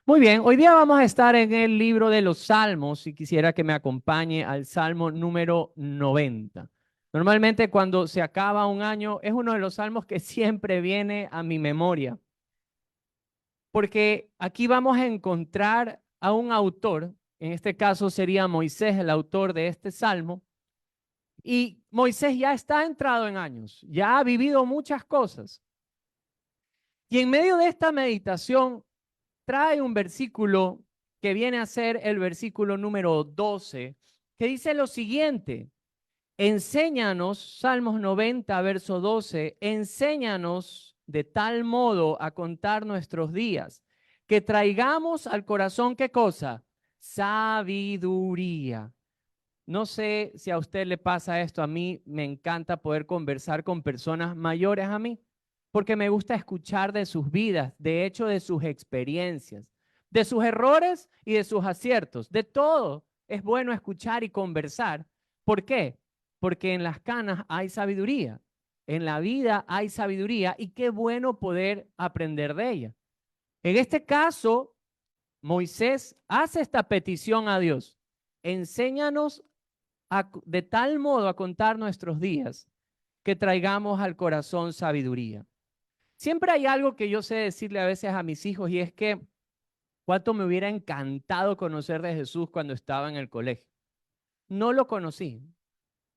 Muy bien, hoy día vamos a estar en el libro de los Salmos y quisiera que me acompañe al Salmo número 90. Normalmente cuando se acaba un año es uno de los salmos que siempre viene a mi memoria, porque aquí vamos a encontrar a un autor, en este caso sería Moisés el autor de este salmo, y Moisés ya está entrado en años, ya ha vivido muchas cosas. Y en medio de esta meditación trae un versículo que viene a ser el versículo número 12, que dice lo siguiente: enséñanos, Salmos 90, verso 12, enséñanos de tal modo a contar nuestros días, que traigamos al corazón, ¿qué cosa? Sabiduría. No sé si a usted le pasa esto, a mí me encanta poder conversar con personas mayores a mí, porque me gusta escuchar de sus vidas, de hecho de sus experiencias, de sus errores y de sus aciertos, de todo. Es bueno escuchar y conversar. ¿Por qué? Porque en las canas hay sabiduría, en la vida hay sabiduría y qué bueno poder aprender de ella. En este caso, Moisés hace esta petición a Dios: enséñanos de tal modo a contar nuestros días que traigamos al corazón sabiduría. Siempre hay algo que yo sé decirle a veces a mis hijos, y es que cuánto me hubiera encantado conocer de Jesús cuando estaba en el colegio. No lo conocí.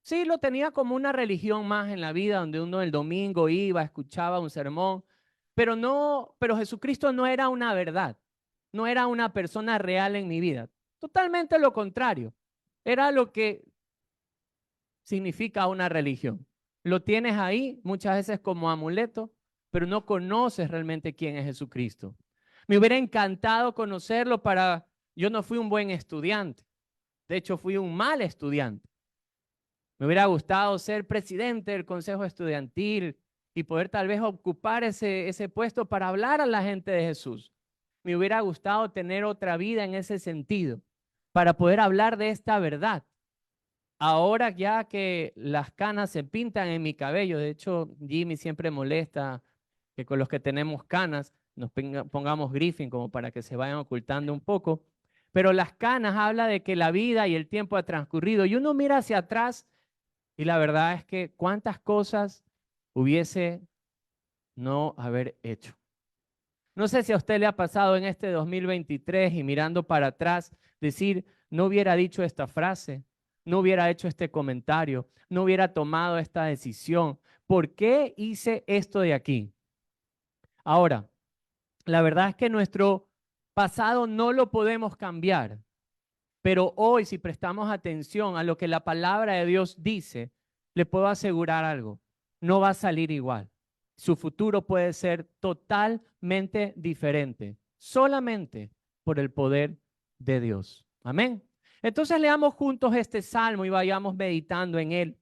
Sí, lo tenía como una religión más en la vida, donde uno el domingo iba, escuchaba un sermón, pero Jesucristo no era una verdad, no era una persona real en mi vida. Totalmente lo contrario. Era lo que significa una religión. Lo tienes ahí muchas veces como amuleto, pero no conoces realmente quién es Jesucristo. Me hubiera encantado conocerlo para... Yo no fui un buen estudiante, de hecho fui un mal estudiante. Me hubiera gustado ser presidente del consejo estudiantil y poder tal vez ocupar ese puesto para hablar a la gente de Jesús. Me hubiera gustado tener otra vida en ese sentido, para poder hablar de esta verdad. Ahora ya que las canas se pintan en mi cabello, de hecho Jimmy siempre molesta que con los que tenemos canas nos pongamos griffin como para que se vayan ocultando un poco, pero las canas habla de que la vida y el tiempo ha transcurrido y uno mira hacia atrás y la verdad es que cuántas cosas hubiese no haber hecho. No sé si a usted le ha pasado en este 2023 y mirando para atrás, decir, no hubiera dicho esta frase, no hubiera hecho este comentario, no hubiera tomado esta decisión. ¿Por qué hice esto de aquí? Ahora, la verdad es que nuestro pasado no lo podemos cambiar, pero hoy si prestamos atención a lo que la palabra de Dios dice, le puedo asegurar algo: no va a salir igual. Su futuro puede ser totalmente diferente, solamente por el poder de Dios. Amén. Entonces leamos juntos este salmo y vayamos meditando en él.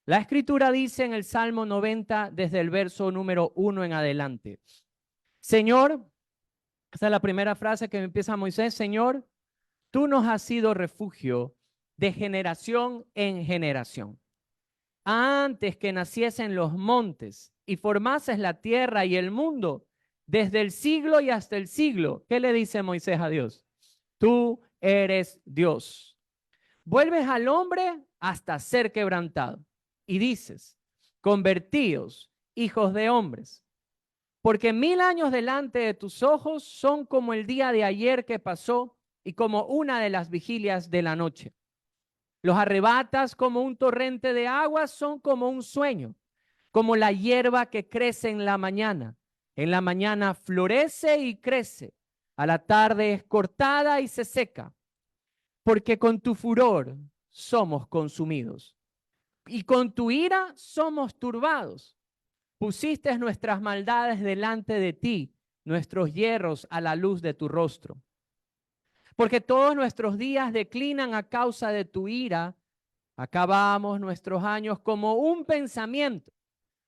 La escritura dice en el Salmo 90, desde el verso número 1 en adelante: Señor, esta es la primera frase que empieza Moisés: Señor, tú nos has sido refugio de generación en generación. Antes que naciesen los montes y formases la tierra y el mundo, desde el siglo y hasta el siglo. ¿Qué le dice Moisés a Dios? Tú eres Dios. Vuelves al hombre hasta ser quebrantado. Y dices, convertíos, hijos de hombres, porque 1000 años delante de tus ojos son como el día de ayer que pasó y como una de las vigilias de la noche. Los arrebatas como un torrente de agua, son como un sueño, como la hierba que crece en la mañana. En la mañana florece y crece, a la tarde es cortada y se seca, porque con tu furor somos consumidos y con tu ira somos turbados. Pusiste nuestras maldades delante de ti, nuestros hierros a la luz de tu rostro. Porque todos nuestros días declinan a causa de tu ira. Acabamos nuestros años como un pensamiento.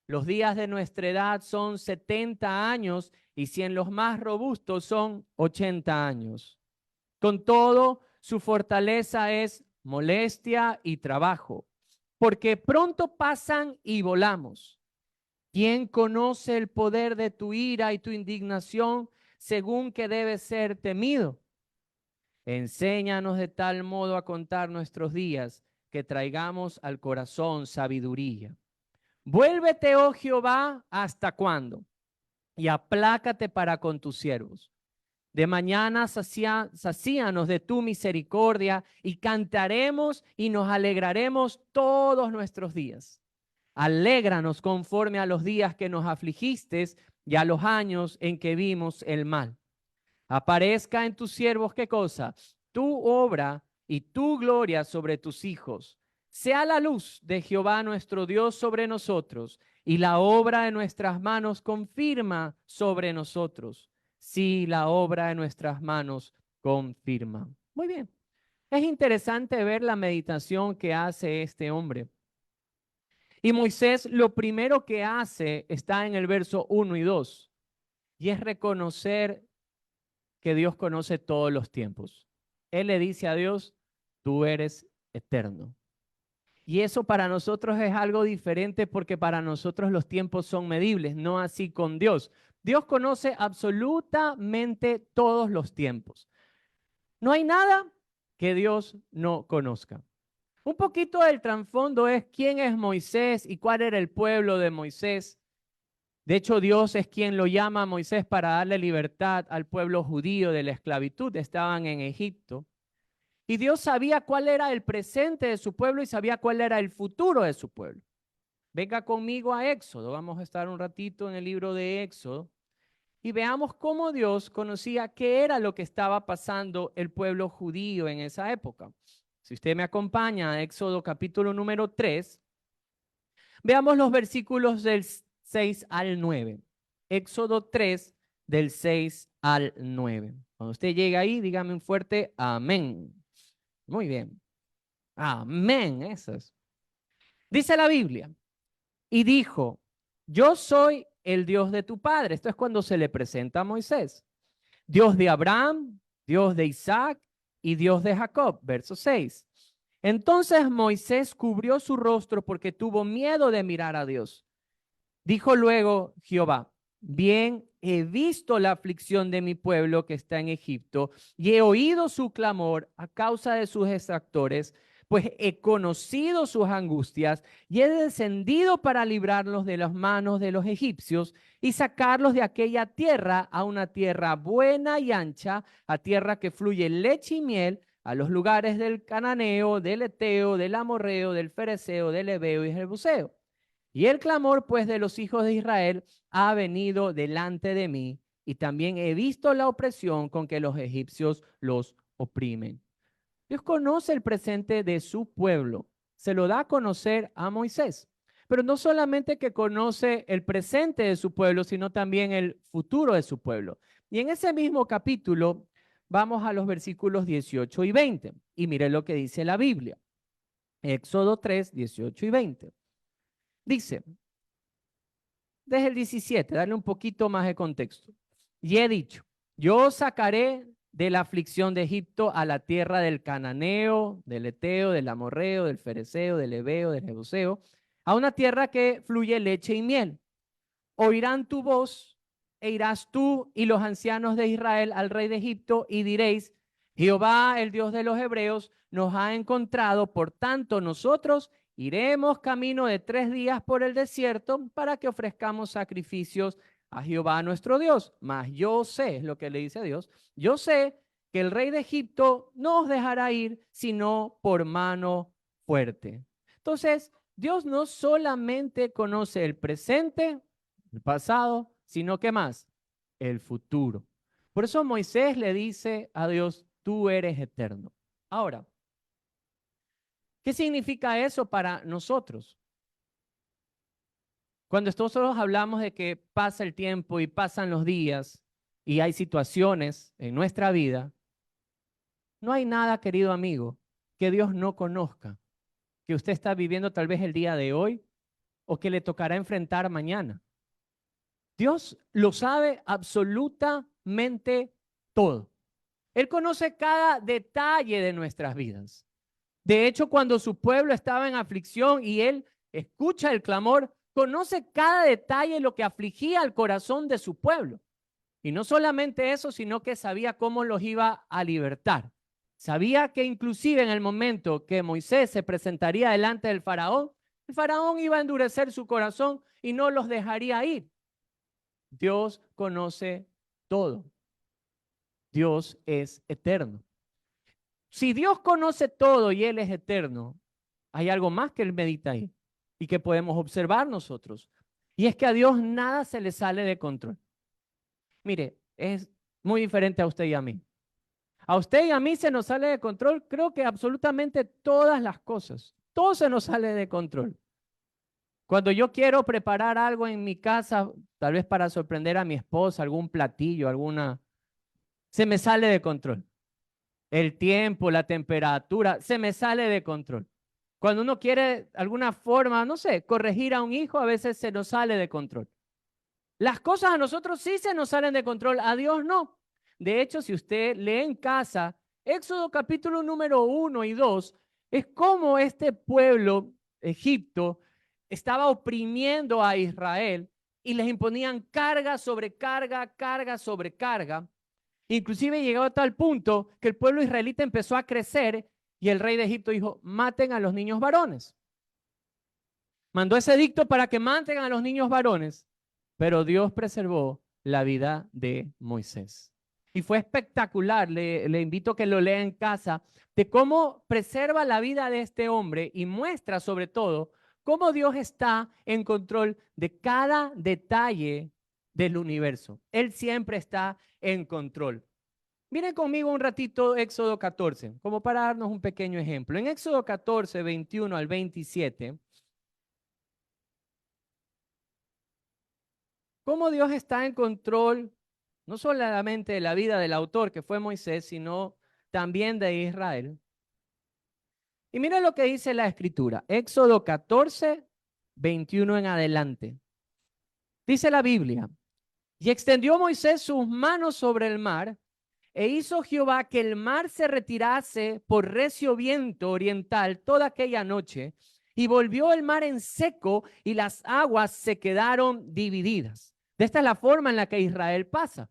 Los días de nuestra edad son 70 años y si en los más robustos son 80 años. Con todo, su fortaleza es molestia y trabajo, porque pronto pasan y volamos. ¿Quién conoce el poder de tu ira y tu indignación? según que debe ser temido. Enséñanos de tal modo a contar nuestros días, que traigamos al corazón sabiduría. Vuélvete, oh Jehová, ¿hasta cuándo? Y aplácate para con tus siervos. De mañana sacíanos de tu misericordia y cantaremos y nos alegraremos todos nuestros días. Alégranos conforme a los días que nos afligiste y a los años en que vimos el mal. Aparezca en tus siervos, ¿qué cosa? Tu obra y tu gloria sobre tus hijos. Sea la luz de Jehová nuestro Dios sobre nosotros, y la obra de nuestras manos confirma sobre nosotros. Sí, la obra de nuestras manos confirma. Muy bien. Es interesante ver la meditación que hace este hombre. Y Moisés lo primero que hace está en el verso 1 y 2, y es reconocer que Dios conoce todos los tiempos. Él le dice a Dios, tú eres eterno. Y eso para nosotros es algo diferente porque para nosotros los tiempos son medibles, no así con Dios. Dios conoce absolutamente todos los tiempos. No hay nada que Dios no conozca. Un poquito del trasfondo es quién es Moisés y cuál era el pueblo de Moisés. De hecho, Dios es quien lo llama a Moisés para darle libertad al pueblo judío de la esclavitud. Estaban en Egipto. Y Dios sabía cuál era el presente de su pueblo y sabía cuál era el futuro de su pueblo. Venga conmigo a Éxodo. Vamos a estar un ratito en el libro de Éxodo y veamos cómo Dios conocía qué era lo que estaba pasando el pueblo judío en esa época. Si usted me acompaña a Éxodo capítulo número 3, veamos los versículos del 6 al 9. Éxodo 3, del 6 al 9. Cuando usted llegue ahí, dígame un fuerte amén. Muy bien. Amén, eso es. Dice la Biblia, y dijo, yo soy el Dios de tu padre. Esto es cuando se le presenta a Moisés. Dios de Abraham, Dios de Isaac y Dios de Jacob. Verso 6. Entonces Moisés cubrió su rostro porque tuvo miedo de mirar a Dios. Dijo luego Jehová, bien he visto la aflicción de mi pueblo que está en Egipto y he oído su clamor a causa de sus exactores, pues he conocido sus angustias y he descendido para librarlos de las manos de los egipcios y sacarlos de aquella tierra a una tierra buena y ancha, a tierra que fluye leche y miel, a los lugares del cananeo, del eteo, del amorreo, del fereceo, del heveo y del jebuseo. Y el clamor, pues, de los hijos de Israel ha venido delante de mí, y también he visto la opresión con que los egipcios los oprimen. Dios conoce el presente de su pueblo, se lo da a conocer a Moisés, pero no solamente que conoce el presente de su pueblo, sino también el futuro de su pueblo. Y en ese mismo capítulo vamos a los versículos 18 y 20, y mire lo que dice la Biblia. Éxodo 3, 18 y 20. Dice, desde el 17, darle un poquito más de contexto. Y he dicho, yo os sacaré de la aflicción de Egipto a la tierra del cananeo, del eteo, del amorreo, del fereceo, del heveo, del jebuseo, a una tierra que fluye leche y miel. Oirán tu voz e irás tú y los ancianos de Israel al rey de Egipto y diréis, Jehová, el Dios de los hebreos, nos ha encontrado, por tanto nosotros iremos camino de 3 días por el desierto para que ofrezcamos sacrificios a Jehová nuestro Dios. Mas yo sé, es lo que le dice a Dios, yo sé que el rey de Egipto no os dejará ir, sino por mano fuerte. Entonces, Dios no solamente conoce el presente, el pasado, sino que más, el futuro. Por eso Moisés le dice a Dios, tú eres eterno. Ahora, ¿qué significa eso para nosotros? Cuando nosotros hablamos de que pasa el tiempo y pasan los días y hay situaciones en nuestra vida, no hay nada, querido amigo, que Dios no conozca, que usted está viviendo tal vez el día de hoy o que le tocará enfrentar mañana. Dios lo sabe absolutamente todo. Él conoce cada detalle de nuestras vidas. De hecho, cuando su pueblo estaba en aflicción y Él escucha el clamor, conoce cada detalle de lo que afligía al corazón de su pueblo. Y no solamente eso, sino que sabía cómo los iba a libertar. Sabía que inclusive en el momento que Moisés se presentaría delante del faraón, el faraón iba a endurecer su corazón y no los dejaría ir. Dios conoce todo. Dios es eterno. Si Dios conoce todo y Él es eterno, hay algo más que Él medita ahí y que podemos observar nosotros. Y es que a Dios nada se le sale de control. Mire, es muy diferente a usted y a mí. A usted y a mí se nos sale de control, creo que absolutamente todas las cosas. Todo se nos sale de control. Cuando yo quiero preparar algo en mi casa, tal vez para sorprender a mi esposa, algún platillo, se me sale de control. El tiempo, la temperatura, se me sale de control. Cuando uno quiere alguna forma, no sé, corregir a un hijo, a veces se nos sale de control. Las cosas a nosotros sí se nos salen de control, a Dios no. De hecho, si usted lee en casa, Éxodo capítulo número 1 y 2, es como este pueblo, Egipto, estaba oprimiendo a Israel y les imponían carga sobre carga, carga sobre carga. Inclusive llegó a tal punto que el pueblo israelita empezó a crecer y el rey de Egipto dijo, maten a los niños varones. Mandó ese edicto para que maten a los niños varones, pero Dios preservó la vida de Moisés. Y fue espectacular, le invito a que lo lea en casa, de cómo preserva la vida de este hombre y muestra sobre todo cómo Dios está en control de cada detalle del universo. Él siempre está en control. Miren conmigo un ratito Éxodo 14, como para darnos un pequeño ejemplo. En Éxodo 14, 21 al 27, cómo Dios está en control no solamente de la vida del autor, que fue Moisés, sino también de Israel. Y mira lo que dice la Escritura, Éxodo 14, 21 en adelante. Dice la Biblia, y extendió Moisés sus manos sobre el mar, e hizo Jehová que el mar se retirase por recio viento oriental toda aquella noche, y volvió el mar en seco, y las aguas se quedaron divididas. De esta es la forma en la que Israel pasa.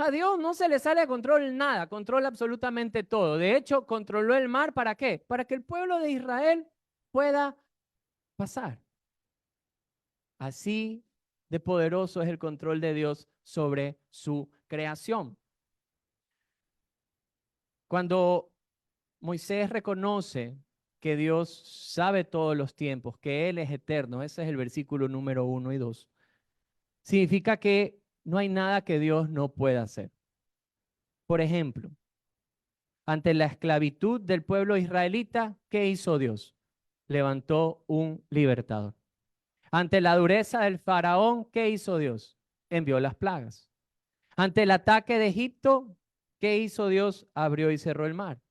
A Dios no se le sale a control nada, controla absolutamente todo. De hecho, controló el mar ¿para qué? Para que el pueblo de Israel pueda pasar. Así de poderoso es el control de Dios sobre su creación. Cuando Moisés reconoce que Dios sabe todos los tiempos, que Él es eterno, ese es el versículo número 1 y 2, significa que no hay nada que Dios no pueda hacer. Por ejemplo, ante la esclavitud del pueblo israelita, ¿qué hizo Dios? Levantó un libertador. Ante la dureza del faraón, ¿qué hizo Dios? Envió las plagas. Ante el ataque de Egipto, ¿qué hizo Dios? Abrió y cerró el mar.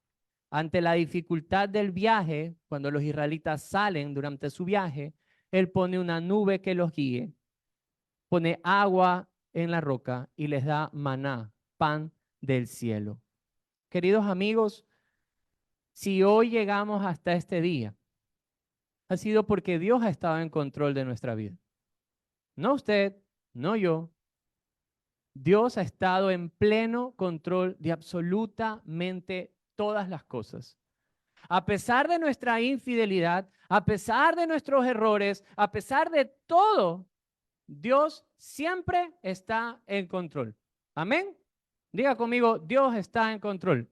Ante la dificultad del viaje, cuando los israelitas salen durante su viaje, Él pone una nube que los guíe, pone agua en la roca y les da maná, pan del cielo. Queridos amigos, si hoy llegamos hasta este día, ha sido porque Dios ha estado en control de nuestra vida. No usted, no yo. Dios ha estado en pleno control de absolutamente todas las cosas. A pesar de nuestra infidelidad, a pesar de nuestros errores, a pesar de todo, Dios siempre está en control. Amén. Diga conmigo, Dios está en control.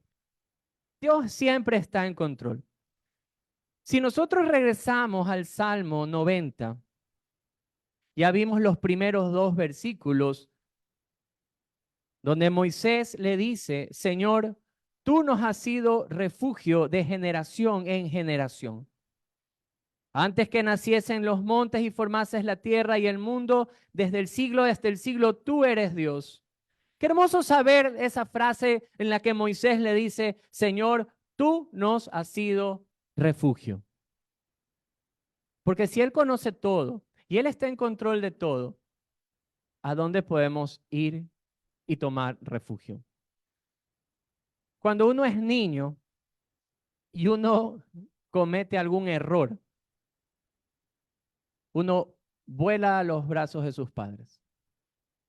Dios siempre está en control. Si nosotros regresamos al Salmo 90, ya vimos los primeros dos versículos donde Moisés le dice, Señor, tú nos has sido refugio de generación en generación. Antes que naciesen los montes y formases la tierra y el mundo, desde el siglo hasta el siglo, tú eres Dios. Qué hermoso saber esa frase en la que Moisés le dice, Señor, tú nos has sido refugio. Porque si Él conoce todo y Él está en control de todo, ¿a dónde podemos ir y tomar refugio? Cuando uno es niño y uno comete algún error, uno vuela a los brazos de sus padres.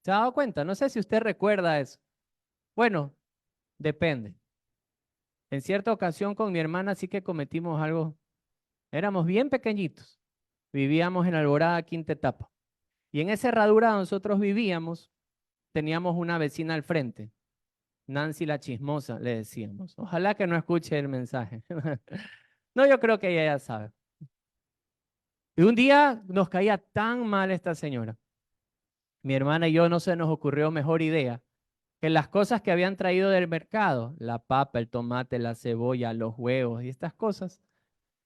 ¿Se ha dado cuenta? No sé si usted recuerda eso. Bueno, depende. En cierta ocasión con mi hermana sí que cometimos algo. Éramos bien pequeñitos. Vivíamos en Alborada, quinta etapa. Y en esa herradura donde nosotros vivíamos, teníamos una vecina al frente. Nancy la chismosa, le decíamos. Ojalá que no escuche el mensaje. No, yo creo que ella ya sabe. Y un día nos caía tan mal esta señora. Mi hermana y yo no se nos ocurrió mejor idea que las cosas que habían traído del mercado, la papa, el tomate, la cebolla, los huevos y estas cosas,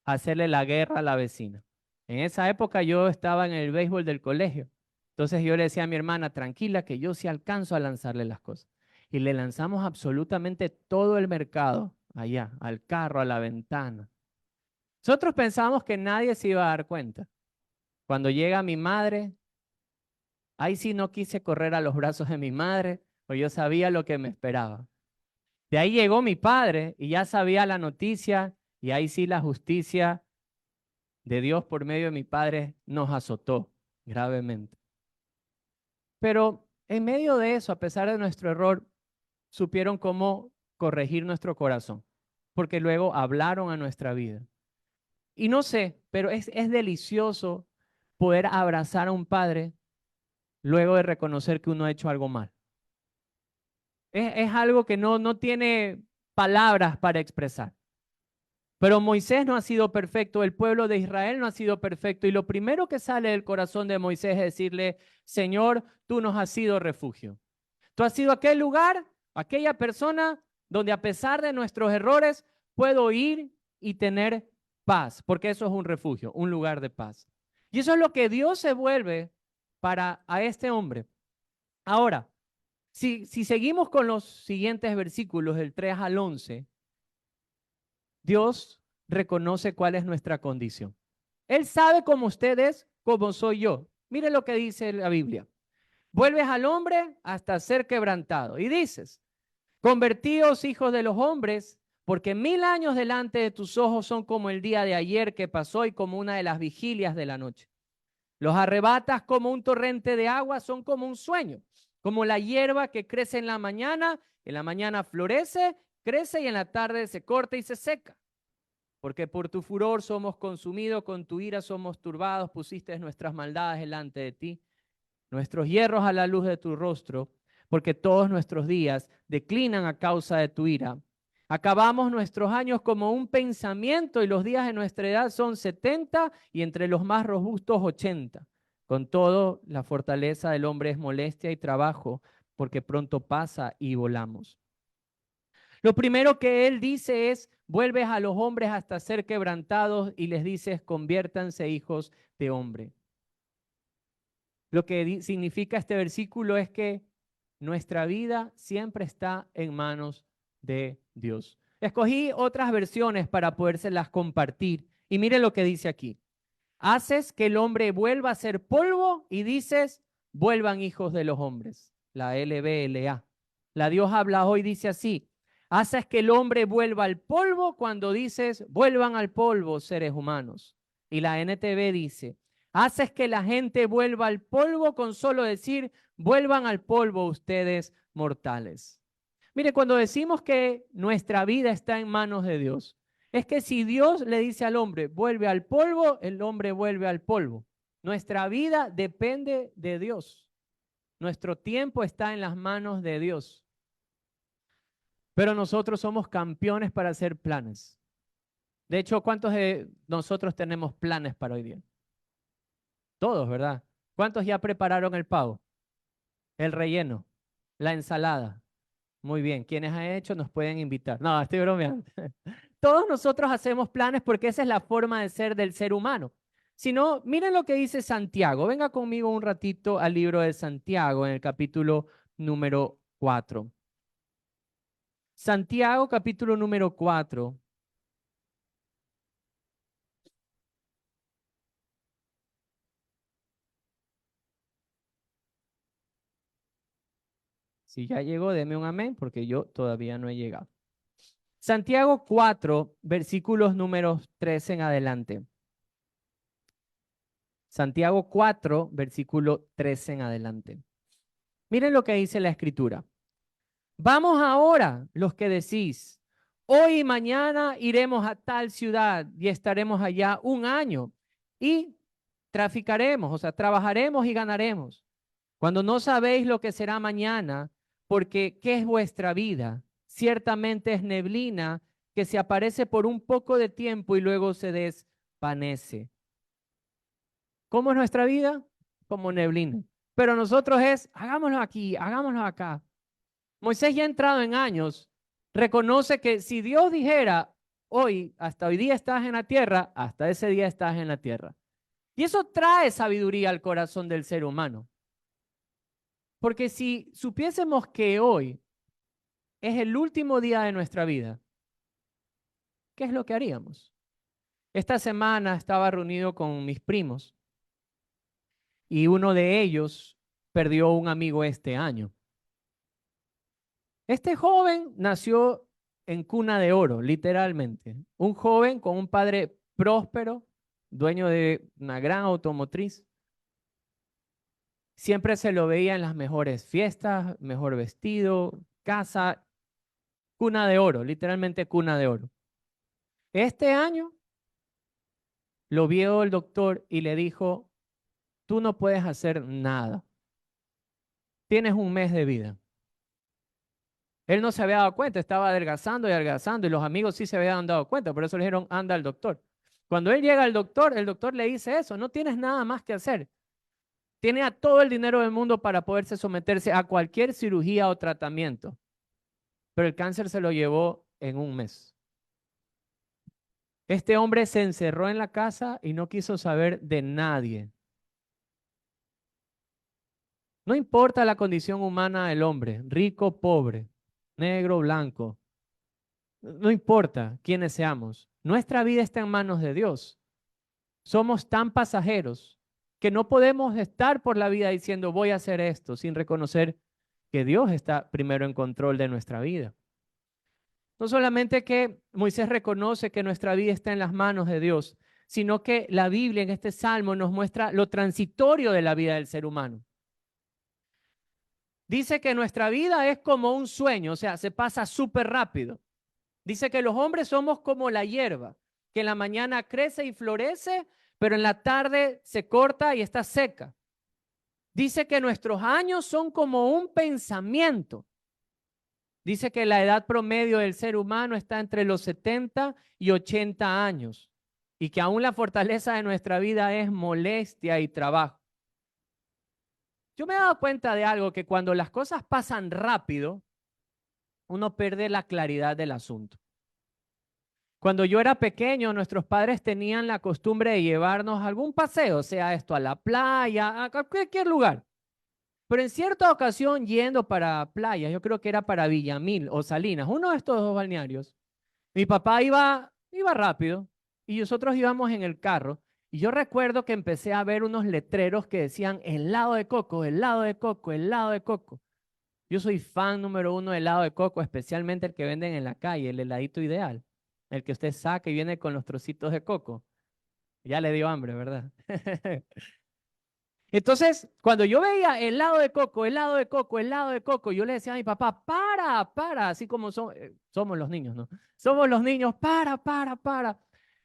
hacerle la guerra a la vecina. En esa época yo estaba en el béisbol del colegio. Entonces yo le decía a mi hermana, tranquila, que yo sí alcanzo a lanzarle las cosas. Y le lanzamos absolutamente todo el mercado, allá, al carro, a la ventana. Nosotros pensábamos que nadie se iba a dar cuenta. Cuando llega mi madre, ahí sí no quise correr a los brazos de mi madre, pues yo sabía lo que me esperaba. De ahí llegó mi padre y ya sabía la noticia y ahí sí la justicia de Dios por medio de mi padre nos azotó gravemente. Pero en medio de eso, a pesar de nuestro error, supieron cómo corregir nuestro corazón, porque luego hablaron a nuestra vida. Y no sé, pero es delicioso poder abrazar a un padre luego de reconocer que uno ha hecho algo mal. Es algo que no tiene palabras para expresar. Pero Moisés no ha sido perfecto, el pueblo de Israel no ha sido perfecto. Y lo primero que sale del corazón de Moisés es decirle, Señor, tú nos has sido refugio. Tú has sido aquel lugar, aquella persona donde a pesar de nuestros errores puedo ir y tener paz, porque eso es un refugio, un lugar de paz. Y eso es lo que Dios se vuelve para a este hombre. Ahora, si seguimos con los siguientes versículos, del 3 al 11, Dios reconoce cuál es nuestra condición. Él sabe cómo usted es, cómo soy yo. Mire lo que dice la Biblia. Vuelves al hombre hasta ser quebrantado. Y dices, convertíos hijos de los hombres, porque 1000 años delante de tus ojos son como el día de ayer que pasó y como una de las vigilias de la noche. Los arrebatas como un torrente de agua, son como un sueño, como la hierba que crece en la mañana florece, crece y en la tarde se corta y se seca. Porque por tu furor somos consumidos, con tu ira somos turbados, pusiste nuestras maldades delante de ti, nuestros hierros a la luz de tu rostro, porque todos nuestros días declinan a causa de tu ira. Acabamos nuestros años como un pensamiento y los días de nuestra edad son 70 y entre los más robustos 80. Con todo, la fortaleza del hombre es molestia y trabajo, porque pronto pasa y volamos. Lo primero que él dice es, vuelves a los hombres hasta ser quebrantados y les dices, conviértanse hijos de hombre. Lo que significa este versículo es que nuestra vida siempre está en manos de Dios. Escogí otras versiones para podérselas compartir y mire lo que dice aquí. Haces que el hombre vuelva a ser polvo y dices, vuelvan hijos de los hombres. La LBLA. La Dios habla hoy, dice así. Haces que el hombre vuelva al polvo cuando dices, vuelvan al polvo, seres humanos. Y la NTV dice, haces que la gente vuelva al polvo con solo decir, vuelvan al polvo ustedes mortales. Mire, cuando decimos que nuestra vida está en manos de Dios, es que si Dios le dice al hombre, vuelve al polvo, el hombre vuelve al polvo. Nuestra vida depende de Dios. Nuestro tiempo está en las manos de Dios. Pero nosotros somos campeones para hacer planes. De hecho, ¿cuántos de nosotros tenemos planes para hoy día? Todos, ¿verdad? ¿Cuántos ya prepararon el pavo? El relleno, la ensalada. Muy bien, quienes han hecho nos pueden invitar. No, estoy bromeando. Todos nosotros hacemos planes porque esa es la forma de ser del ser humano. Si no, miren lo que dice Santiago. Venga conmigo un ratito al libro de Santiago en el capítulo número 4. Santiago, capítulo número 4. Si ya llegó, deme un amén porque yo todavía no he llegado. Santiago 4, versículos números 13 en adelante. Santiago 4, versículo 13 en adelante. Miren lo que dice la Escritura. Vamos ahora, los que decís, hoy y mañana iremos a tal ciudad y estaremos allá un año y traficaremos, o sea, trabajaremos y ganaremos. Cuando no sabéis lo que será mañana, porque ¿qué es vuestra vida? Ciertamente es neblina que se aparece por un poco de tiempo y luego se desvanece. ¿Cómo es nuestra vida? Como neblina. Pero nosotros es, hagámoslo aquí, hagámoslo acá. Moisés ya ha entrado en años, reconoce que si Dios dijera, hoy, hasta hoy día estás en la tierra, hasta ese día estás en la tierra. Y eso trae sabiduría al corazón del ser humano. Porque si supiésemos que hoy es el último día de nuestra vida, ¿qué es lo que haríamos? Esta semana estaba reunido con mis primos y uno de ellos perdió un amigo este año. Este joven nació en cuna de oro, literalmente. Un joven con un padre próspero, dueño de una gran automotriz. Siempre se lo veía en las mejores fiestas, mejor vestido, casa, cuna de oro, literalmente cuna de oro. Este año lo vio el doctor y le dijo, tú no puedes hacer nada. Tienes un mes de vida. Él no se había dado cuenta, estaba adelgazando y los amigos sí se habían dado cuenta, por eso le dijeron, anda al doctor. Cuando él llega al doctor, el doctor le dice eso, no tienes nada más que hacer. Tiene a todo el dinero del mundo para poderse someterse a cualquier cirugía o tratamiento, pero el cáncer se lo llevó en un mes. Este hombre se encerró en la casa y no quiso saber de nadie. No importa la condición humana del hombre, rico, pobre, negro, blanco. No importa quiénes seamos. Nuestra vida está en manos de Dios. Somos tan pasajeros que no podemos estar por la vida diciendo voy a hacer esto sin reconocer que Dios está primero en control de nuestra vida. No solamente que Moisés reconoce que nuestra vida está en las manos de Dios, sino que la Biblia en este salmo nos muestra lo transitorio de la vida del ser humano. Dice que nuestra vida es como un sueño, o sea, se pasa súper rápido. Dice que los hombres somos como la hierba, que en la mañana crece y florece, pero en la tarde se corta y está seca. Dice que nuestros años son como un pensamiento. Dice que la edad promedio del ser humano está entre los 70 y 80 años y que aún la fortaleza de nuestra vida es molestia y trabajo. Yo me he dado cuenta de algo, que cuando las cosas pasan rápido, uno pierde la claridad del asunto. Cuando yo era pequeño, nuestros padres tenían la costumbre de llevarnos a algún paseo, sea esto a la playa, a cualquier lugar. Pero en cierta ocasión, yendo para playas, yo creo que era para Villamil o Salinas, uno de estos dos balnearios, mi papá iba rápido y nosotros íbamos en el carro. Y yo recuerdo que empecé a ver unos letreros que decían helado de coco, helado de coco, helado de coco. Yo soy fan número uno del helado de coco, especialmente el que venden en la calle, el heladito ideal. El que usted saca y viene con los trocitos de coco. Ya le dio hambre, ¿verdad? Entonces, cuando yo veía helado de coco, helado de coco, helado de coco, yo le decía a mi papá, para, así como somos los niños, ¿no? Somos los niños, para.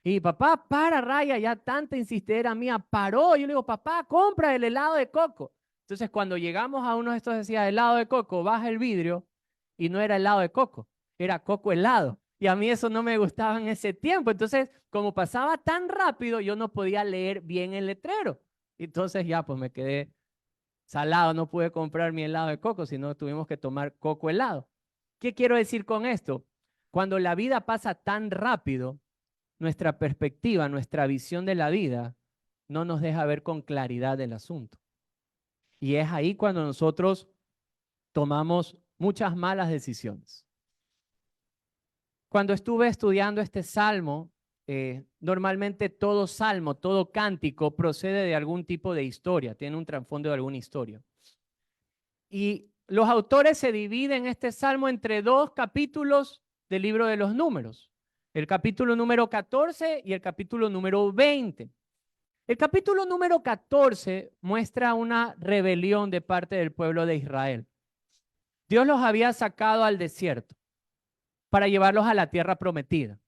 Y papá, para, Raya, ya tanta insistera mía, paró. Yo le digo, papá, compra el helado de coco. Entonces, cuando llegamos a uno de estos decía helado de coco, baja el vidrio y no era helado de coco, era coco helado. Y a mí eso no me gustaba en ese tiempo. Entonces, como pasaba tan rápido, yo no podía leer bien el letrero. Entonces ya pues me quedé salado, no pude comprar mi helado de coco, sino tuvimos que tomar coco helado. ¿Qué quiero decir con esto? Cuando la vida pasa tan rápido, nuestra perspectiva, nuestra visión de la vida no nos deja ver con claridad el asunto. Y es ahí cuando nosotros tomamos muchas malas decisiones. Cuando estuve estudiando este salmo, normalmente todo salmo, todo cántico procede de algún tipo de historia, tiene un trasfondo de alguna historia. Y los autores se dividen este salmo entre dos capítulos del libro de los números, el capítulo número 14 y el capítulo número 20. El capítulo número 14 muestra una rebelión de parte del pueblo de Israel. Dios los había sacado al desierto para llevarlos a la tierra prometida.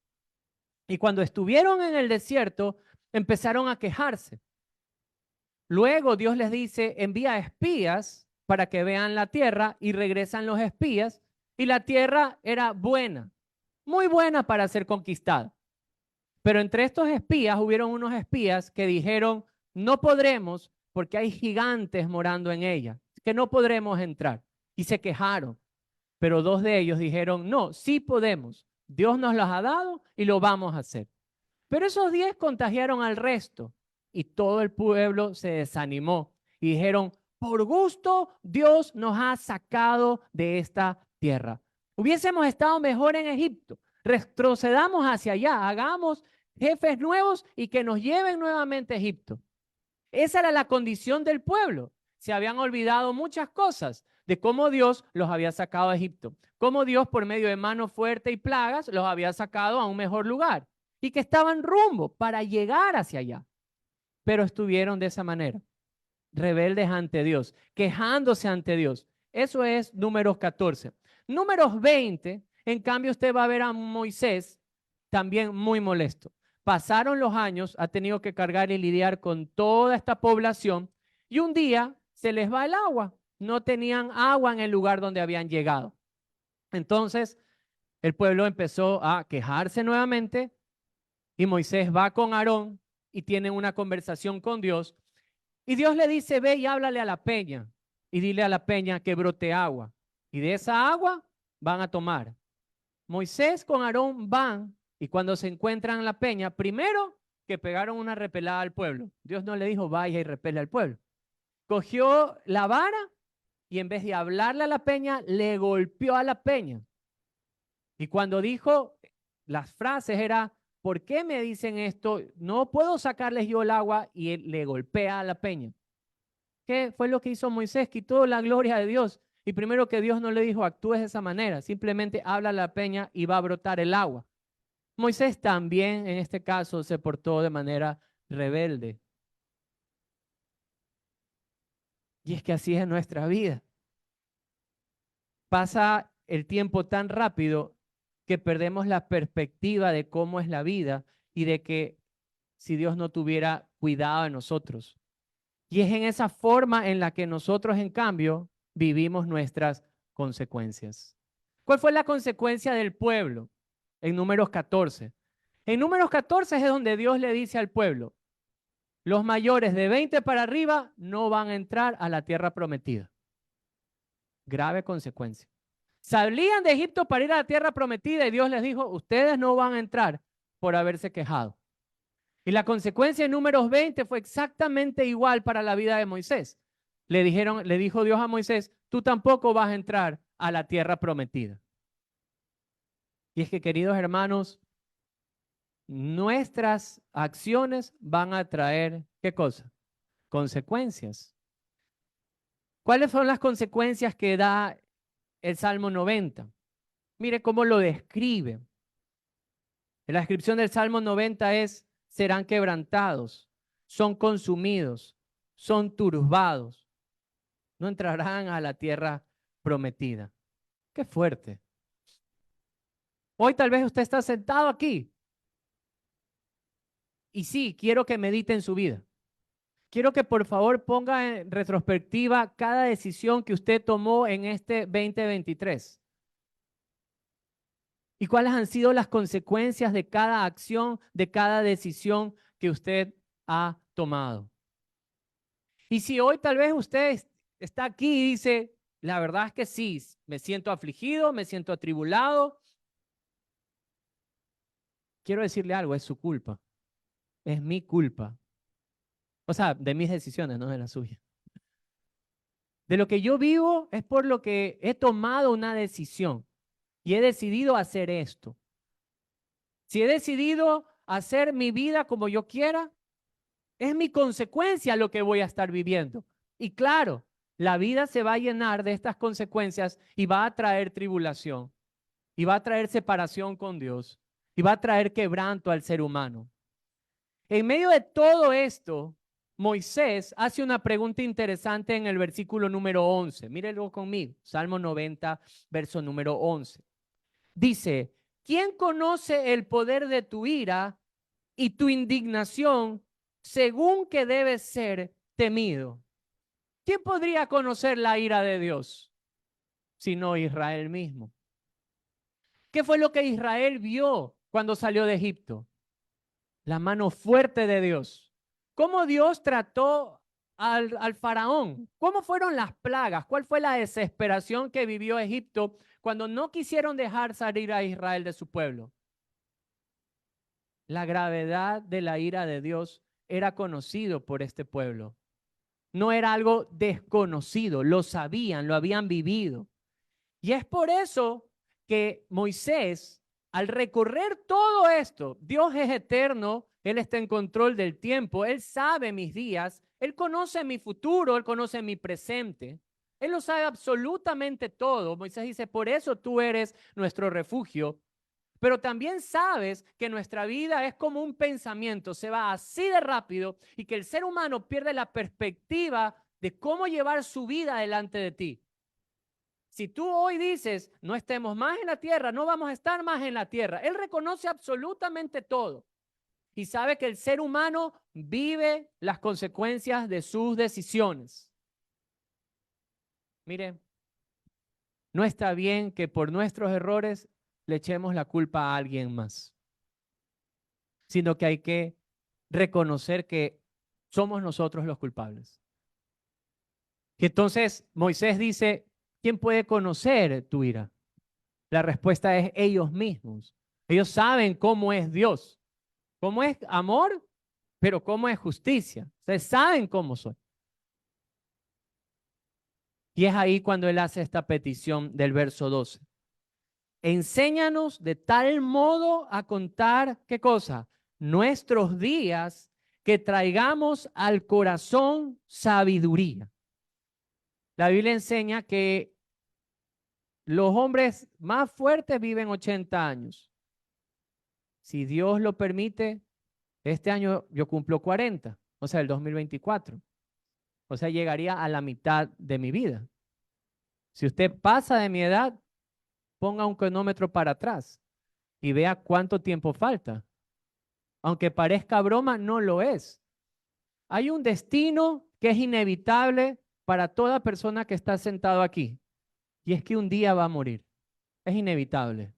Y cuando estuvieron en el desierto, empezaron a quejarse. Luego Dios les dice, envía espías para que vean la tierra, y regresan los espías, y la tierra era buena, muy buena para ser conquistada. Pero entre estos espías hubieron unos espías que dijeron, no podremos porque hay gigantes morando en ella, que no podremos entrar. Y se quejaron. Pero dos de ellos dijeron, no, sí podemos. Dios nos las ha dado y lo vamos a hacer. Pero esos 10 contagiaron al resto y todo el pueblo se desanimó y dijeron, por gusto Dios nos ha sacado de esta tierra. Hubiésemos estado mejor en Egipto. Retrocedamos hacia allá, hagamos jefes nuevos y que nos lleven nuevamente a Egipto. Esa era la condición del pueblo. Se habían olvidado muchas cosas de cómo Dios los había sacado a Egipto, cómo Dios por medio de mano fuerte y plagas los había sacado a un mejor lugar y que estaban rumbo para llegar hacia allá. Pero estuvieron de esa manera, rebeldes ante Dios, quejándose ante Dios. Eso es Números 14. Números 20, en cambio, usted va a ver a Moisés también muy molesto. Pasaron los años, ha tenido que cargar y lidiar con toda esta población y un día se les va el agua. No tenían agua en el lugar donde habían llegado. Entonces, el pueblo empezó a quejarse nuevamente y Moisés va con Aarón y tienen una conversación con Dios. Y Dios le dice, ve y háblale a la peña y dile a la peña que brote agua. Y de esa agua van a tomar. Moisés con Aarón van y cuando se encuentran en la peña, primero que pegaron una repelada al pueblo. Dios no le dijo vaya y repele al pueblo. Cogió la vara y en vez de hablarle a la peña, le golpeó a la peña. Y cuando dijo las frases era, ¿por qué me dicen esto? No puedo sacarles yo el agua, y él le golpea a la peña. ¿Qué fue lo que hizo Moisés? Quitó la gloria de Dios. Y primero que Dios no le dijo, actúes de esa manera, simplemente habla a la peña y va a brotar el agua. Moisés también en este caso se portó de manera rebelde. Y es que así es nuestra vida. Pasa el tiempo tan rápido que perdemos la perspectiva de cómo es la vida y de que si Dios no tuviera cuidado de nosotros. Y es en esa forma en la que nosotros, en cambio, vivimos nuestras consecuencias. ¿Cuál fue la consecuencia del pueblo? En Números 14. En Números 14 es donde Dios le dice al pueblo, los mayores de 20 para arriba no van a entrar a la tierra prometida. Grave consecuencia. Salían de Egipto para ir a la tierra prometida y Dios les dijo, ustedes no van a entrar por haberse quejado. Y la consecuencia en Números 20 fue exactamente igual para la vida de Moisés. Le dijo Dios a Moisés, tú tampoco vas a entrar a la tierra prometida. Y es que, queridos hermanos, nuestras acciones van a traer, ¿qué cosa? Consecuencias. ¿Cuáles son las consecuencias que da el Salmo 90? Mire cómo lo describe. La descripción del Salmo 90 es, serán quebrantados, son consumidos, son turbados, no entrarán a la tierra prometida. Qué fuerte. Hoy tal vez usted está sentado aquí y sí, quiero que medite en su vida. Quiero que por favor ponga en retrospectiva cada decisión que usted tomó en este 2023. ¿Y cuáles han sido las consecuencias de cada acción, de cada decisión que usted ha tomado? Y si hoy tal vez usted está aquí y dice, la verdad es que sí, me siento afligido, me siento atribulado, quiero decirle algo, es su culpa, es mi culpa. O sea, de mis decisiones, no de las suyas. De lo que yo vivo es por lo que he tomado una decisión y he decidido hacer esto. Si he decidido hacer mi vida como yo quiera, es mi consecuencia lo que voy a estar viviendo. Y claro, la vida se va a llenar de estas consecuencias y va a traer tribulación, y va a traer separación con Dios, y va a traer quebranto al ser humano. En medio de todo esto, Moisés hace una pregunta interesante en el versículo número 11. Mírenlo conmigo, Salmo 90, verso número 11. Dice, ¿quién conoce el poder de tu ira y tu indignación según que debe ser temido? ¿Quién podría conocer la ira de Dios sino Israel mismo? ¿Qué fue lo que Israel vio cuando salió de Egipto? La mano fuerte de Dios. ¿Cómo Dios trató al faraón? ¿Cómo fueron las plagas? ¿Cuál fue la desesperación que vivió Egipto cuando no quisieron dejar salir a Israel de su pueblo? La gravedad de la ira de Dios era conocido por este pueblo. No era algo desconocido, lo sabían, lo habían vivido. Y es por eso que Moisés, al recorrer todo esto, Dios es eterno, Él está en control del tiempo, Él sabe mis días, Él conoce mi futuro, Él conoce mi presente, Él lo sabe absolutamente todo. Moisés dice, por eso tú eres nuestro refugio, pero también sabes que nuestra vida es como un pensamiento, se va así de rápido y que el ser humano pierde la perspectiva de cómo llevar su vida delante de ti. Si tú hoy dices, no estemos más en la tierra, no vamos a estar más en la tierra. Él reconoce absolutamente todo y sabe que el ser humano vive las consecuencias de sus decisiones. Mire, no está bien que por nuestros errores le echemos la culpa a alguien más, sino que hay que reconocer que somos nosotros los culpables. Y entonces Moisés dice, ¿quién puede conocer tu ira? La respuesta es ellos mismos. Ellos saben cómo es Dios, cómo es amor, pero cómo es justicia. Ustedes saben cómo soy. Y es ahí cuando él hace esta petición del verso 12. Enséñanos de tal modo a contar, ¿qué cosa? Nuestros días, que traigamos al corazón sabiduría. La Biblia enseña que los hombres más fuertes viven 80 años. Si Dios lo permite, este año yo cumplo 40, o sea, el 2024. O sea, llegaría a la mitad de mi vida. Si usted pasa de mi edad, ponga un cronómetro para atrás y vea cuánto tiempo falta. Aunque parezca broma, no lo es. Hay un destino que es inevitable para toda persona que está sentado aquí. Y es que un día va a morir. Es inevitable.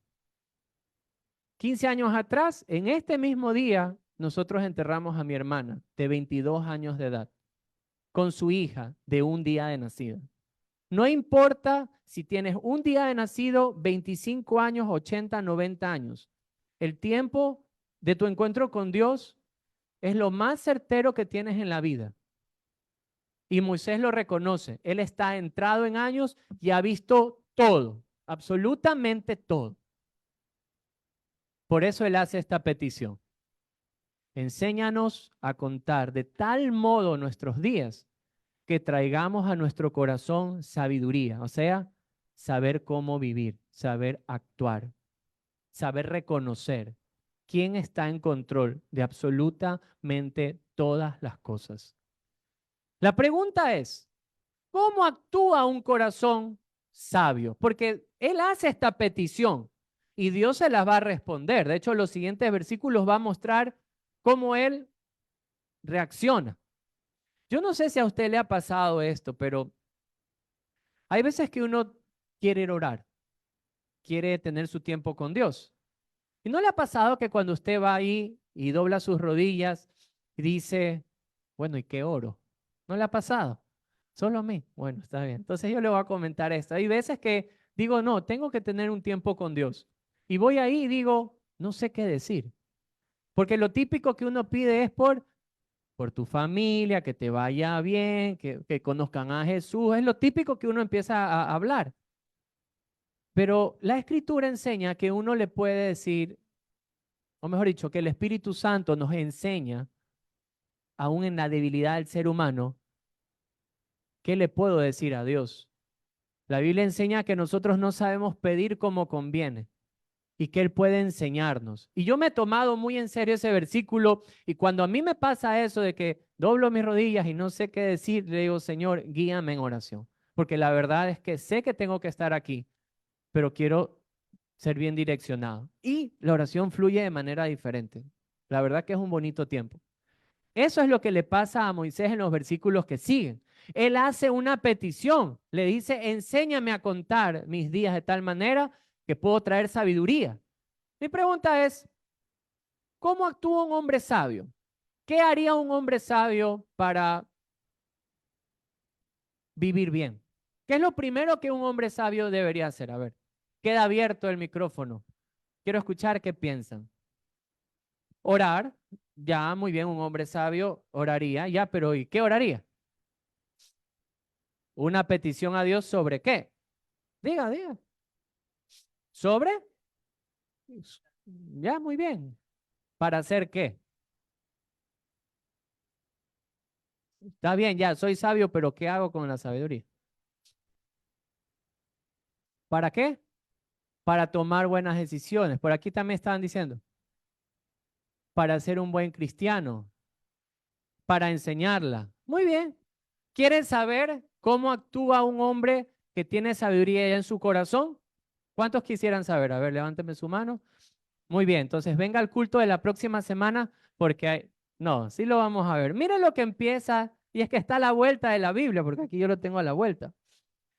15 años atrás, en este mismo día, nosotros enterramos a mi hermana de 22 años de edad con su hija de un día de nacida. No importa si tienes un día de nacido, 25 años, 80, 90 años. El tiempo de tu encuentro con Dios es lo más certero que tienes en la vida. Y Moisés lo reconoce. Él está entrado en años y ha visto todo, absolutamente todo. Por eso él hace esta petición. Enséñanos a contar de tal modo nuestros días que traigamos a nuestro corazón sabiduría, o sea, saber cómo vivir, saber actuar, saber reconocer quién está en control de absolutamente todas las cosas. La pregunta es, ¿cómo actúa un corazón sabio? Porque él hace esta petición y Dios se las va a responder. De hecho, los siguientes versículos va a mostrar cómo él reacciona. Yo no sé si a usted le ha pasado esto, pero hay veces que uno quiere orar, quiere tener su tiempo con Dios. ¿Y no le ha pasado que cuando usted va ahí y dobla sus rodillas y dice, bueno, ¿y qué oro? ¿No le ha pasado? Solo a mí. Bueno, está bien. Entonces yo le voy a comentar esto. Hay veces que digo, no, tengo que tener un tiempo con Dios. Y voy ahí y digo, no sé qué decir. Porque lo típico que uno pide es por tu familia, que te vaya bien, que conozcan a Jesús. Es lo típico que uno empieza a hablar. Pero la Escritura enseña que uno le puede decir, o mejor dicho, que el Espíritu Santo nos enseña, aún en la debilidad del ser humano, ¿qué le puedo decir a Dios? La Biblia enseña que nosotros no sabemos pedir como conviene. y que Él puede enseñarnos. Y yo me he tomado muy en serio ese versículo y cuando a mí me pasa eso de que doblo mis rodillas y no sé qué decir, le digo, Señor, guíame en oración. Porque la verdad es que sé que tengo que estar aquí, pero quiero ser bien direccionado. Y la oración fluye de manera diferente. La verdad que es un bonito tiempo. Eso es lo que le pasa a Moisés en los versículos que siguen. Él hace una petición, le dice, enséñame a contar mis días de tal manera que puedo traer sabiduría. Mi pregunta es, ¿cómo actúa un hombre sabio? ¿Qué haría un hombre sabio para vivir bien? ¿Qué es lo primero que un hombre sabio debería hacer? A ver, queda abierto el micrófono. Quiero escuchar qué piensan. Orar, ya, muy bien, un hombre sabio oraría, ya, pero ¿y qué oraría? Una petición a Dios sobre qué. Diga, diga. ¿Sobre? Ya, muy bien. ¿Para hacer qué? Está bien, ya, soy sabio, pero ¿qué hago con la sabiduría? ¿Para qué? Para tomar buenas decisiones. Por aquí también estaban diciendo. Para ser un buen cristiano. Para enseñarla. Muy bien. ¿Quieren saber cómo actúa un hombre que tiene sabiduría ya en su corazón? ¿Cuántos quisieran saber? A ver, levánteme su mano. Muy bien, entonces venga al culto de la próxima semana porque hay... No, sí lo vamos a ver. Miren lo que empieza, y es que está a la vuelta de la Biblia, porque aquí yo lo tengo a la vuelta.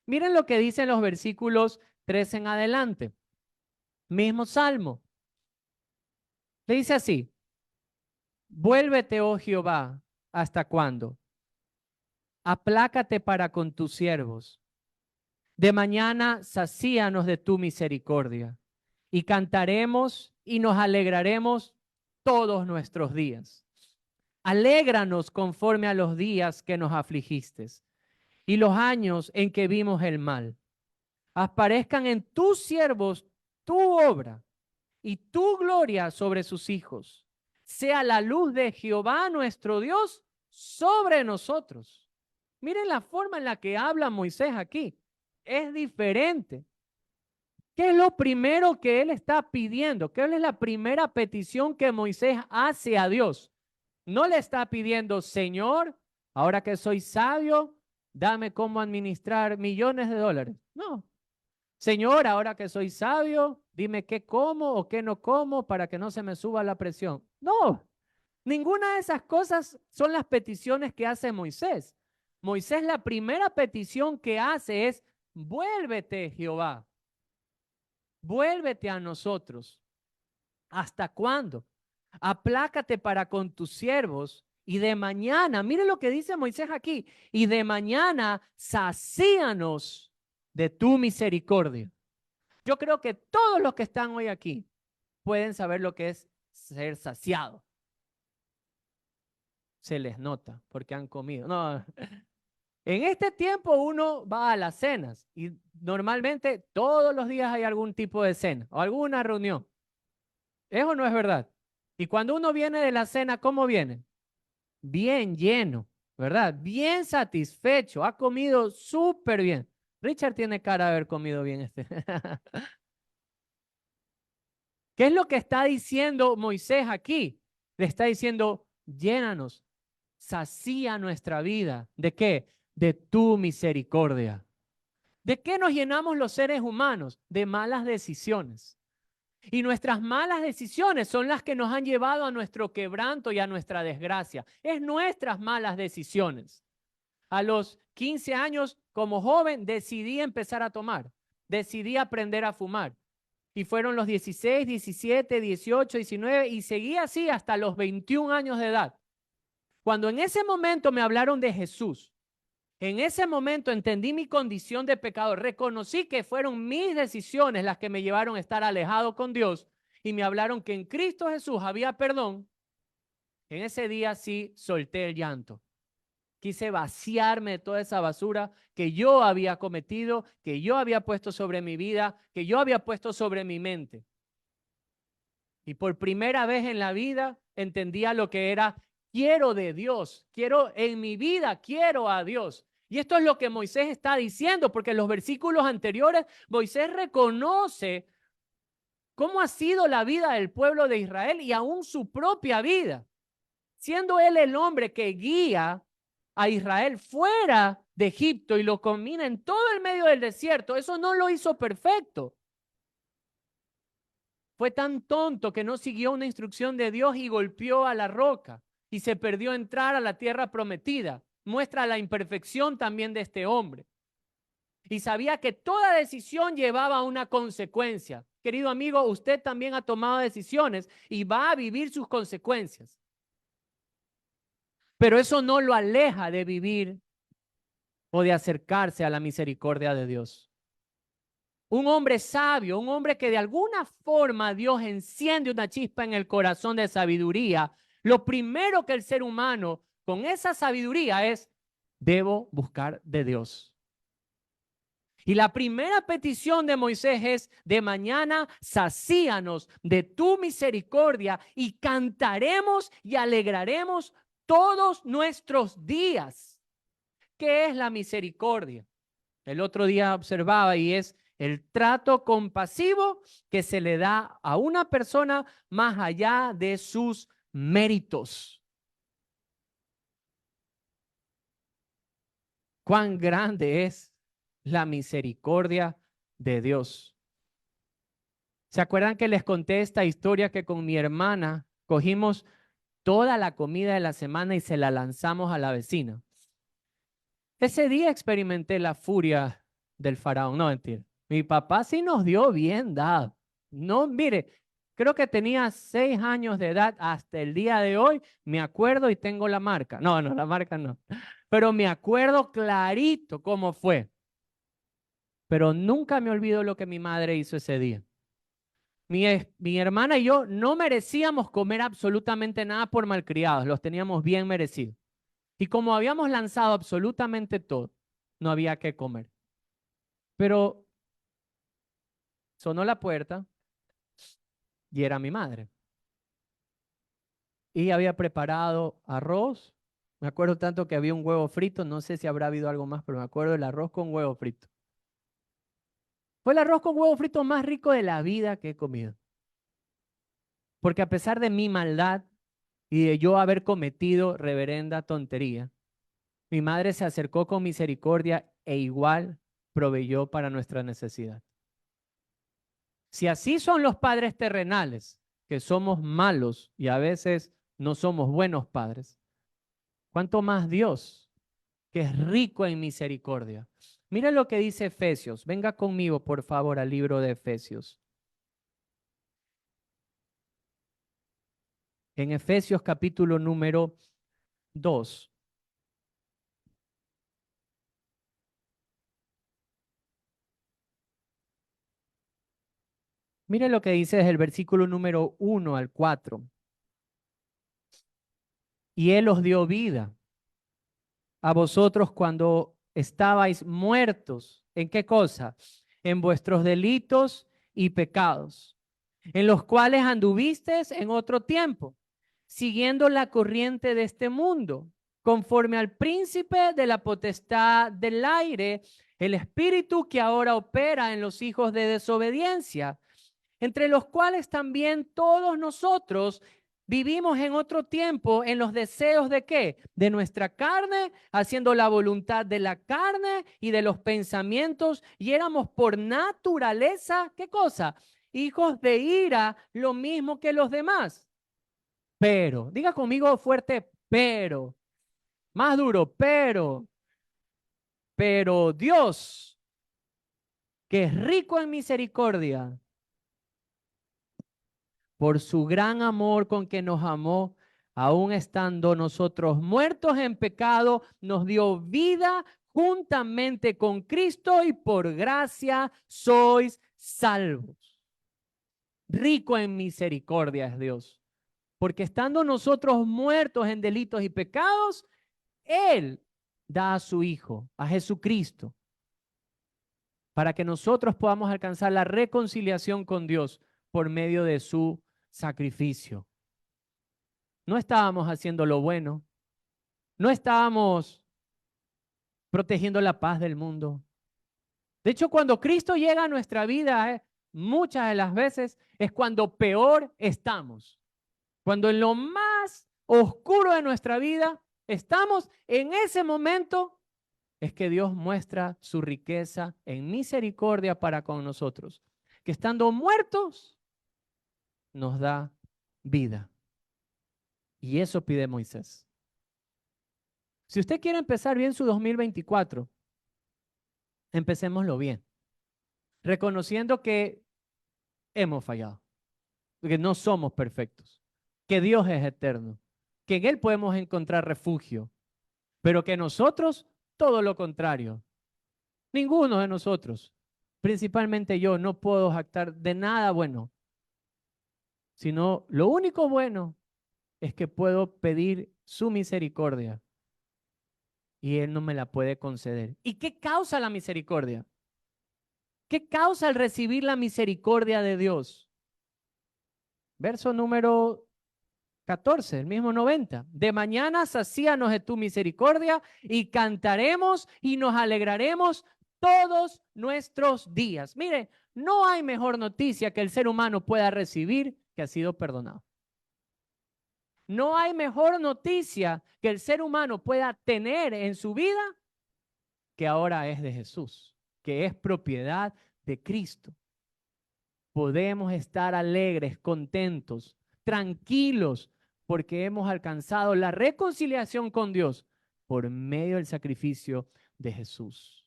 Miren lo que dicen los versículos 3 en adelante. Mismo salmo. Le dice así, vuélvete, oh Jehová, ¿hasta cuándo? Aplácate para con tus siervos. De mañana sacíanos de tu misericordia y cantaremos y nos alegraremos todos nuestros días. Alégranos conforme a los días que nos afligiste y los años en que vimos el mal. Aparezcan en tus siervos tu obra y tu gloria sobre sus hijos. Sea la luz de Jehová nuestro Dios sobre nosotros. Miren la forma en la que habla Moisés aquí. Es diferente. ¿Qué es lo primero que él está pidiendo? ¿Qué es la primera petición que Moisés hace a Dios? No le está pidiendo, Señor, ahora que soy sabio, dame cómo administrar millones de dólares. No. Señor, ahora que soy sabio, dime qué como o qué no como para que no se me suba la presión. No, ninguna de esas cosas son las peticiones que hace Moisés. Moisés, la primera petición que hace es, vuélvete, Jehová, vuélvete a nosotros. ¿Hasta cuándo? Aplácate para con tus siervos y de mañana, mire lo que dice Moisés aquí, y de mañana sacíanos de tu misericordia. Yo creo que todos los que están hoy aquí pueden saber lo que es ser saciado. Se les nota porque han comido. No, en este tiempo uno va a las cenas y normalmente todos los días hay algún tipo de cena o alguna reunión. ¿Eso no es verdad? Y cuando uno viene de la cena, ¿cómo viene? Bien lleno, ¿verdad? Bien satisfecho, ha comido súper bien. Richard tiene cara de haber comido bien este. ¿Qué es lo que está diciendo Moisés aquí? Le está diciendo, llénanos, sacía nuestra vida. ¿De qué? De tu misericordia. ¿De qué nos llenamos los seres humanos? De malas decisiones. Y nuestras malas decisiones son las que nos han llevado a nuestro quebranto y a nuestra desgracia. Es nuestras malas decisiones. A los 15 años, como joven, decidí empezar a tomar. Decidí aprender a fumar. Y fueron los 16, 17, 18, 19 y seguí así hasta los 21 años de edad. Cuando en ese momento me hablaron de Jesús, en ese momento entendí mi condición de pecado, reconocí que fueron mis decisiones las que me llevaron a estar alejado con Dios y me hablaron que en Cristo Jesús había perdón. En ese día sí solté el llanto. Quise vaciarme de toda esa basura que yo había cometido, que yo había puesto sobre mi vida, que yo había puesto sobre mi mente. Y por primera vez en la vida entendía lo que era, quiero de Dios, quiero en mi vida, quiero a Dios. Y esto es lo que Moisés está diciendo, porque en los versículos anteriores Moisés reconoce cómo ha sido la vida del pueblo de Israel y aún su propia vida, siendo él el hombre que guía a Israel fuera de Egipto y lo camina en todo el medio del desierto. Eso no lo hizo perfecto. Fue tan tonto que no siguió una instrucción de Dios y golpeó a la roca y se perdió entrar a la tierra prometida. Muestra la imperfección también de este hombre. Y sabía que toda decisión llevaba a una consecuencia. Querido amigo, usted también ha tomado decisiones y va a vivir sus consecuencias. Pero eso no lo aleja de vivir o de acercarse a la misericordia de Dios. Un hombre sabio, un hombre que de alguna forma Dios enciende una chispa en el corazón de sabiduría, lo primero que el ser humano con esa sabiduría es, debo buscar de Dios. Y la primera petición de Moisés es, de mañana sacíanos de tu misericordia y cantaremos y alegraremos todos nuestros días. ¿Qué es la misericordia? El otro día observaba y es el trato compasivo que se le da a una persona más allá de sus méritos. Cuán grande es la misericordia de Dios. ¿Se acuerdan que les conté esta historia que con mi hermana cogimos toda la comida de la semana y se la lanzamos a la vecina? Ese día experimenté la furia del faraón. No, mentira. Mi papá sí nos dio bien dado. No, mire, creo que tenía 6 años de edad hasta el día de hoy. Me acuerdo y tengo la marca. No, la marca no. Pero me acuerdo clarito cómo fue. Pero nunca me olvido lo que mi madre hizo ese día. Mi hermana y yo no merecíamos comer absolutamente nada por malcriados. Los teníamos bien merecidos. Y como habíamos lanzado absolutamente todo, no había que comer. Pero sonó la puerta y era mi madre. Y había preparado arroz. Me acuerdo tanto que había un huevo frito. No sé si habrá habido algo más, pero me acuerdo del arroz con huevo frito. Fue el arroz con huevo frito más rico de la vida que he comido. Porque a pesar de mi maldad y de yo haber cometido reverenda tontería, mi madre se acercó con misericordia e igual proveyó para nuestra necesidad. Si así son los padres terrenales, que somos malos y a veces no somos buenos padres, ¿cuánto más Dios, que es rico en misericordia? Mira lo que dice Efesios. Venga conmigo, por favor, al libro de Efesios. En Efesios capítulo número 2. Mire lo que dice desde el versículo número 1 al 4. Y Él os dio vida a vosotros cuando estabais muertos. ¿En qué cosa? En vuestros delitos y pecados, en los cuales anduvisteis en otro tiempo, siguiendo la corriente de este mundo, conforme al príncipe de la potestad del aire, el espíritu que ahora opera en los hijos de desobediencia, entre los cuales también todos nosotros vivimos en otro tiempo en los deseos de ¿qué? De nuestra carne, haciendo la voluntad de la carne y de los pensamientos, y éramos por naturaleza, ¿qué cosa? Hijos de ira, lo mismo que los demás. Pero, diga conmigo fuerte, pero, más duro, pero Dios, que es rico en misericordia, por su gran amor con que nos amó, aun estando nosotros muertos en pecado, nos dio vida juntamente con Cristo y por gracia sois salvos. Rico en misericordia es Dios, porque estando nosotros muertos en delitos y pecados, Él da a su Hijo, a Jesucristo, para que nosotros podamos alcanzar la reconciliación con Dios por medio de su sacrificio. No estábamos haciendo lo bueno, no estábamos protegiendo la paz del mundo. De hecho, cuando Cristo llega a nuestra vida, muchas de las veces es cuando peor estamos. Cuando en lo más oscuro de nuestra vida estamos, en ese momento es que Dios muestra su riqueza en misericordia para con nosotros. Que estando muertos, nos da vida. Y eso pide Moisés. Si usted quiere empezar bien su 2024, empecémoslo bien. Reconociendo que hemos fallado, que no somos perfectos, que Dios es eterno, que en Él podemos encontrar refugio, pero que nosotros, todo lo contrario. Ninguno de nosotros, principalmente yo, no puedo jactar de nada bueno, sino lo único bueno es que puedo pedir su misericordia y Él no me la puede conceder. ¿Y qué causa la misericordia? ¿Qué causa el recibir la misericordia de Dios? Verso número 14, el mismo 90. De mañana sacíanos de tu misericordia y cantaremos y nos alegraremos todos nuestros días. Mire, no hay mejor noticia que el ser humano pueda recibir que ha sido perdonado. No hay mejor noticia que el ser humano pueda tener en su vida que ahora es de Jesús, que es propiedad de Cristo. Podemos estar alegres, contentos, tranquilos, porque hemos alcanzado la reconciliación con Dios por medio del sacrificio de Jesús.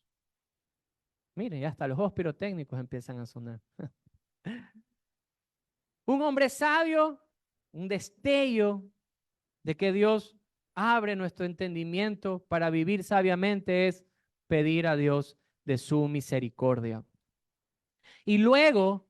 Miren, ya hasta los ojos pirotécnicos empiezan a sonar. Un hombre sabio, un destello de que Dios abre nuestro entendimiento para vivir sabiamente es pedir a Dios de su misericordia. Y luego,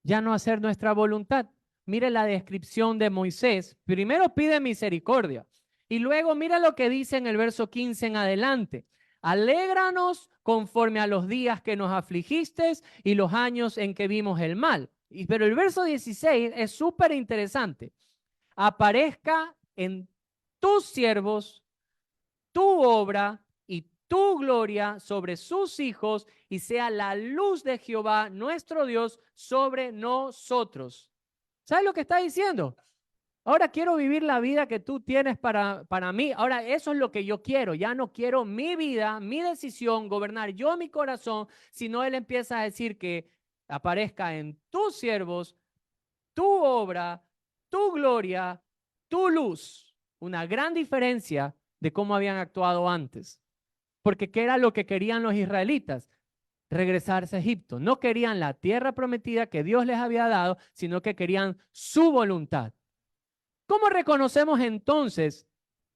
ya no hacer nuestra voluntad. Mire la descripción de Moisés. Primero pide misericordia y luego mira lo que dice en el verso 15 en adelante. Alégranos conforme a los días que nos afligiste y los años en que vimos el mal. Pero el verso 16 es súper interesante. Aparezca en tus siervos tu obra y tu gloria sobre sus hijos y sea la luz de Jehová nuestro Dios sobre nosotros. ¿Sabes lo que está diciendo? Ahora quiero vivir la vida que tú tienes para mí. Ahora eso es lo que yo quiero. Ya no quiero mi vida, mi decisión, gobernar yo mi corazón, sino Él empieza a decir que aparezca en tus siervos tu obra, tu gloria, tu luz. Una gran diferencia de cómo habían actuado antes. Porque ¿qué era lo que querían los israelitas? Regresarse a Egipto. No querían la tierra prometida que Dios les había dado, sino que querían su voluntad. ¿Cómo reconocemos entonces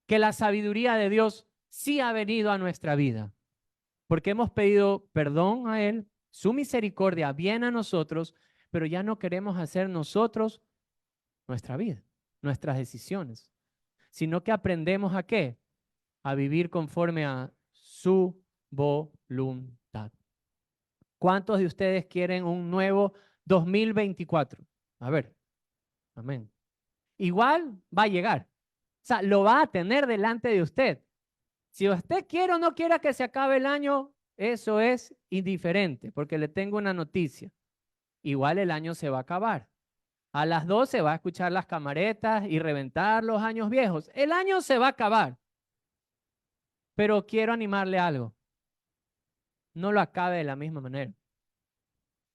que la sabiduría de Dios sí ha venido a nuestra vida? Porque hemos pedido perdón a Él, su misericordia viene a nosotros, pero ya no queremos hacer nosotros nuestra vida, nuestras decisiones, sino que aprendemos a ¿qué? A vivir conforme a su voluntad. ¿Cuántos de ustedes quieren un nuevo 2024? A ver, amén. Igual va a llegar. O sea, lo va a tener delante de usted. Si usted quiere o no quiera que se acabe el año, eso es indiferente, porque le tengo una noticia. Igual el año se va a acabar. A las 12 va a escuchar las camaretas y reventar los años viejos. El año se va a acabar. Pero quiero animarle a algo. No lo acabe de la misma manera.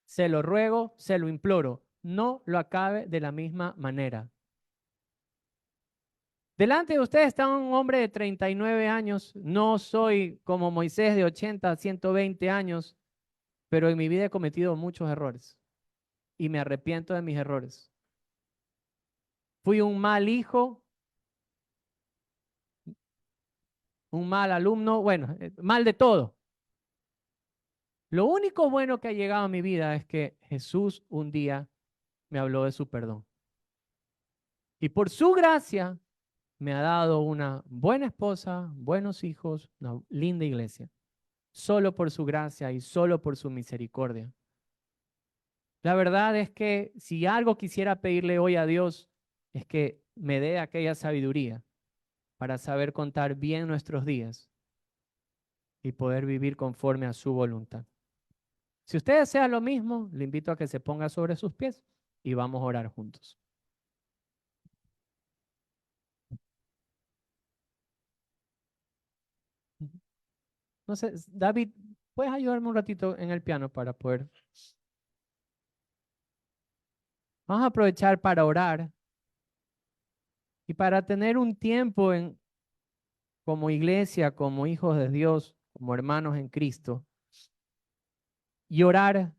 Se lo ruego, se lo imploro. No lo acabe de la misma manera. Delante de usted está un hombre de 39 años. No soy como Moisés de 80, 120 años, pero en mi vida he cometido muchos errores y me arrepiento de mis errores. Fui un mal hijo, un mal alumno, bueno, mal de todo. Lo único bueno que ha llegado a mi vida es que Jesús un día me habló de su perdón. Y por su gracia me ha dado una buena esposa, buenos hijos, una linda iglesia. Solo por su gracia y solo por su misericordia. La verdad es que si algo quisiera pedirle hoy a Dios es que me dé aquella sabiduría para saber contar bien nuestros días y poder vivir conforme a su voluntad. Si usted desea lo mismo, le invito a que se ponga sobre sus pies y vamos a orar juntos. No sé, David, ¿puedes ayudarme un ratito en el piano para poder? Vamos a aprovechar para orar y para tener un tiempo como iglesia, como hijos de Dios, como hermanos en Cristo, y orar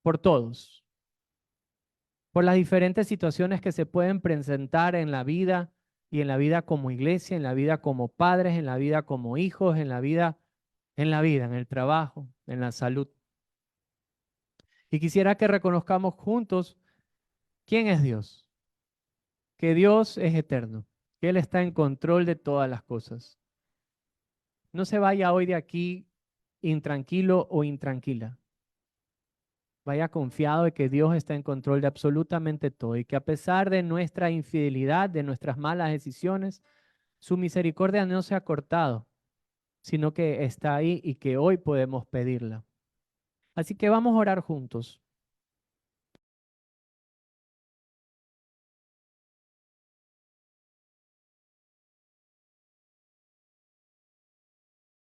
por todos, por las diferentes situaciones que se pueden presentar en la vida y en la vida como iglesia, en la vida como padres, en la vida como hijos, en el trabajo, en la salud. Y quisiera que reconozcamos juntos quién es Dios, que Dios es eterno, que Él está en control de todas las cosas. No se vaya hoy de aquí intranquilo o intranquila. Vaya confiado de que Dios está en control de absolutamente todo y que a pesar de nuestra infidelidad, de nuestras malas decisiones, su misericordia no se ha cortado, sino que está ahí y que hoy podemos pedirla. Así que vamos a orar juntos.